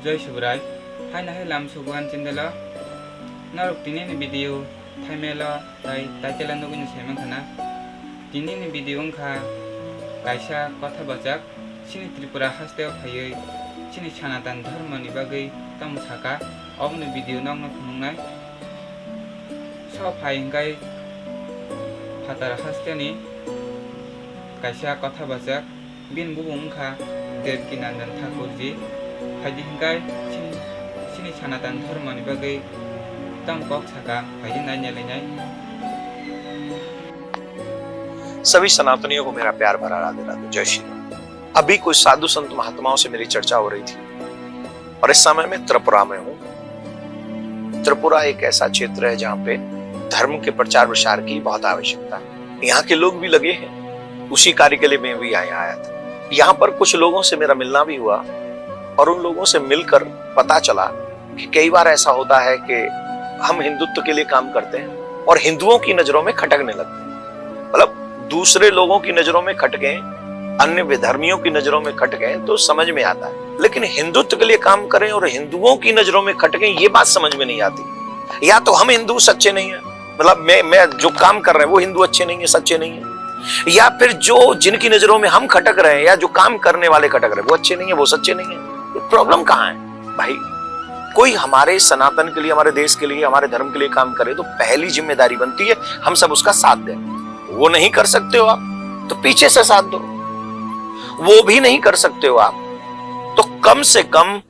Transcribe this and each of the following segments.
Joy Subrai, hai na hai lam subuan cindela, naruk tini ni video, thai mela, tai telan nugu ni semang kana, tini ni video ngka, kaisa kotha bajak, sini Tripura hasteo phayoi, sini Sanatan dharma ni bagai tamu saka, ni video nong no phunungnai, so phai hingkai Hatara hasteo ni, kaisa kotha bajak, bin bubung ngka, Devkinandan Thakurji, Haji hingkai sini Sanatan dharma ni bagai tam kok saka haji nanya लेnyai। सभी सनातनियों को मेरा प्यार भरा राधे राधे, जय श्री राम। अभी कुछ साधु संत महात्माओं से मेरी चर्चा हो रही थी और इस समय मैं त्रिपुरा में हूँ। त्रिपुरा एक ऐसा क्षेत्र है जहाँ पे धर्म के प्रचार प्रसार की बहुत आवश्यकता है। यहाँ के लोग भी लगे हैं, उसी कार्य के लिए मैं भी आया था। यहाँ पर कुछ लोगों से मेरा मिलना भी हुआ और उन लोगों से मिलकर पता चला कि कई बार ऐसा होता है कि हम हिंदुत्व के लिए काम करते हैं और हिंदुओं की नजरों में खटकने लगते हैं। मतलब दूसरे लोगों की नजरों में खटके, अन्य विधर्मियों की नजरों में खटके तो समझ में आता है, लेकिन हिंदुत्व के लिए काम करें और हिंदुओं की नजरों में खटके ये बात समझ में नहीं आती। या तो हम हिंदू सच्चे नहीं है, मतलब मैं जो काम कर रहे हैं वो हिंदू अच्छे नहीं है, सच्चे नहीं है, या फिर जो जिनकी नजरों में हम खटक रहे हैं या जो काम करने वाले खटक रहे हैं वो अच्छे नहीं है, वो सच्चे नहीं है। प्रॉब्लम कहाँ है भाई? कोई हमारे सनातन के लिए, हमारे देश के लिए, हमारे धर्म के लिए काम करे तो पहली जिम्मेदारी बनती है हम सब उसका साथ दें। वो नहीं कर सकते हो आप तो पीछे से साथ दो, वो भी नहीं कर सकते हो आप तो कम से कम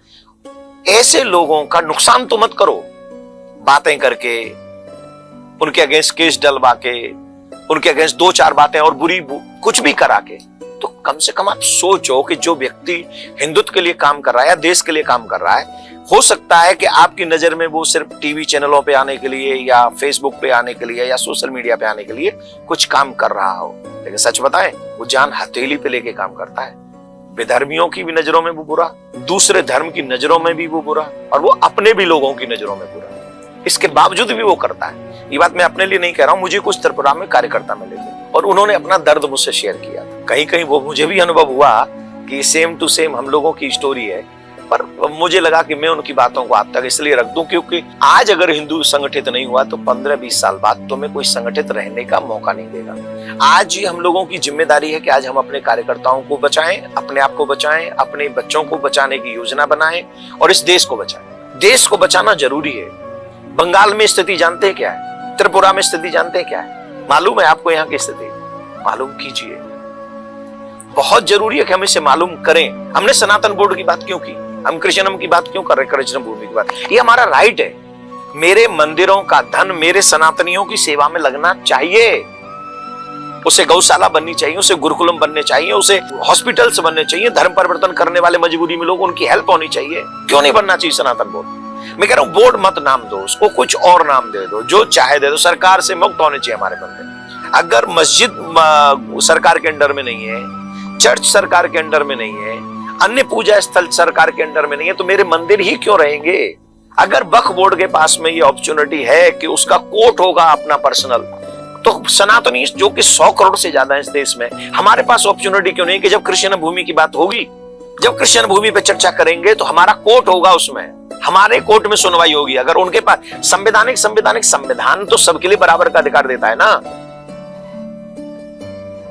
ऐसे लोगों का नुकसान तो मत करो, बातें करके, उनके अगेंस्ट केस डलवा के, उनके अगेंस्ट दो चार बातें और बुरी कुछ भी करा के। तो कम से कम आप सोचो कि जो व्यक्ति हिंदुत्व के लिए काम कर रहा है या देश के लिए काम कर रहा है, हो सकता है कि आपकी नजर में वो सिर्फ टीवी चैनलों पे आने के लिए या फेसबुक पे आने के लिए या सोशल मीडिया पे आने के लिए कुछ काम कर रहा हो, लेकिन सच बताएं वो जान हथेली पे लेके काम करता है। विधर्मियों की भी नजरों में वो बुरा, दूसरे धर्म की नजरों में भी वो बुरा और वो अपने भी लोगों की नजरों में बुरा, इसके बावजूद भी वो करता है। ये बात मैं अपने लिए नहीं कह रहा हूं, मुझे कुछ त्रिपुरा में कार्यकर्ता मिले थे और उन्होंने अपना दर्द मुझसे शेयर किया था। कहीं कहीं वो मुझे भी अनुभव हुआ कि सेम टू सेम हम लोगों की स्टोरी है, पर मुझे लगा कि मैं उनकी बातों को आप तक इसलिए रख दूं क्योंकि आज अगर हिंदू संगठित नहीं हुआ तो 15-20 साल बाद तुम्हें कोई संगठित रहने का मौका नहीं देगा। आज ही हम लोगों की जिम्मेदारी है कि आज हम अपने कार्यकर्ताओं को बचाएं, अपने आप को बचाएं, अपने बच्चों को बचाने की योजना बनाएं और इस देश को बचाएं। देश को बचाना जरूरी है। बंगाल में स्थिति जानते हैं क्या है? त्रिपुरा में स्थिति जानते हैं क्या है? मालूम है आपको यहाँ की स्थिति? मालूम कीजिए। बहुत जरूरी है कि हम इसे मालूम करें। हमने सनातन बोर्ड की बात क्यों की? हम कृष्णम की बात क्यों कर रहे? कृष्ण भूमि की बात, ये हमारा राइट है। मेरे मंदिरों का धन मेरे सनातनियों की सेवा में लगना चाहिए। उसे गौशाला बननी चाहिए, उसे गुरुकुलम बनने चाहिए, उसे हॉस्पिटल्स बनने चाहिए। धर्म परिवर्तन करने वाले मजबूरी में लोग, उनकी हेल्प होनी चाहिए। क्यों नहीं बनना चाहिए सनातन बोर्ड? मैं कह रहा हूं बोर्ड मत नाम दो उसको, कुछ और नाम दे दो, जो चाहे दे दो। सरकार से मुक्त होने चाहिए हमारे मंदिर। अगर मस्जिद सरकार के अंडर में नहीं है, चर्च सरकार के अंडर में नहीं है, अन्य पूजा स्थल सरकार के अंडर में नहीं है, तो मेरे मंदिर ही क्यों रहेंगे? अगर वक्फ बोर्ड के पास में ये अपॉर्चुनिटी है कि उसका कोर्ट होगा अपना पर्सनल, तो सनातनी जो कि 100 करोड़ से ज्यादा है इस देश में, हमारे पास अपॉर्चुनिटी क्यों नहीं कि जब कृष्ण भूमि की बात होगी, जब कृष्ण भूमि पे चर्चा करेंगे तो हमारा कोर्ट होगा, उसमें हमारे कोर्ट में सुनवाई होगी। अगर उनके पास संविधान तो सबके लिए बराबर का अधिकार देता है ना,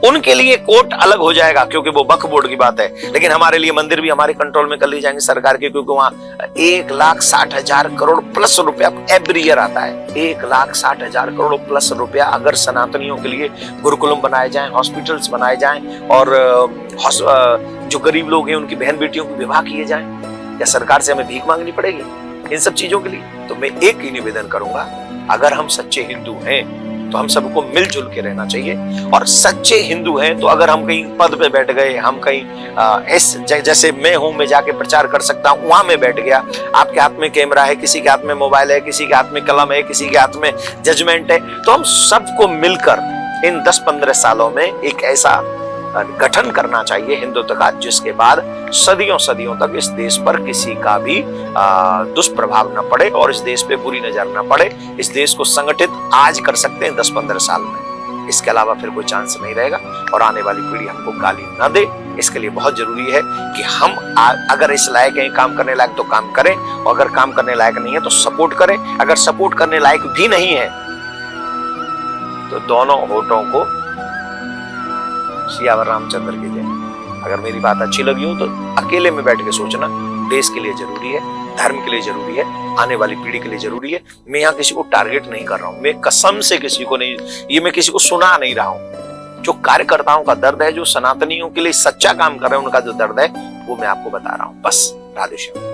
उनके लिए कोर्ट अलग हो जाएगा क्योंकि वो वक्फ बोर्ड की बात है। लेकिन हमारे लिए मंदिर भी हमारे कंट्रोल में कर लिए जाएंगे सरकार के, क्योंकि वहां 1,60,000 करोड़ प्लस रुपया एवरी ईयर आता है। 1,60,000 करोड़ प्लस रुपया अगर सनातनियों के लिए गुरुकुलम बनाए जाएं, हॉस्पिटल्स बनाए जाएं और जो गरीब लोग हैं उनकी बहन बेटियों के विवाह किए जाएं, क्या सरकार से हमें भीख मांगनी पड़ेगी इन सब चीजों के लिए? तो मैं एक ही निवेदन करूंगा, अगर हम सच्चे हिंदू हैं तो हम सबको मिलजुल के रहना चाहिए। और सच्चे हिंदू हैं तो अगर हम कहीं पद पे बैठ गए, हम कहीं जैसे मैं हूं, मैं जाके प्रचार कर सकता हूं, वहां मैं बैठ गया, आपके हाथ में कैमरा है, किसी के हाथ में मोबाइल है, किसी के हाथ में कलम है, किसी के हाथ में जजमेंट है, तो हम सबको मिलकर इन 10-15 सालों में एक ऐसा गठन करना चाहिए हिंदुत्व का, जिसके बाद सदियों सदियों तक इस देश पर किसी का भी दुष्प्रभाव न पड़े और इस देश पे बुरी नजर न पड़े। इस देश को संगठित आज कर सकते हैं 10-15 साल में, इसके अलावा फिर कोई चांस नहीं रहेगा और आने वाली पीढ़ी हमको गाली न दे। इसके लिए बहुत जरूरी है कि हम अगर इस लायक हैं काम करने लायक तो काम करें, और अगर काम करने लायक नहीं है तो सपोर्ट करें। अगर सपोर्ट करने लायक भी नहीं है तो दोनों होठों को सियावर रामचंद्र की जय। अगर मेरी बात अच्छी लगी हो तो अकेले में बैठ के सोचना, देश के लिए जरूरी है, धर्म के लिए जरूरी है, आने वाली पीढ़ी के लिए जरूरी है। मैं यहाँ किसी को टारगेट नहीं कर रहा हूं, मैं कसम से किसी को नहीं, ये मैं किसी को सुना नहीं रहा हूं। जो कार्यकर्ताओं का दर्द है, जो सनातनियों के लिए सच्चा काम कर रहे हैं, उनका जो दर्द है वो मैं आपको बता रहा हूं। बस राधे श्याम।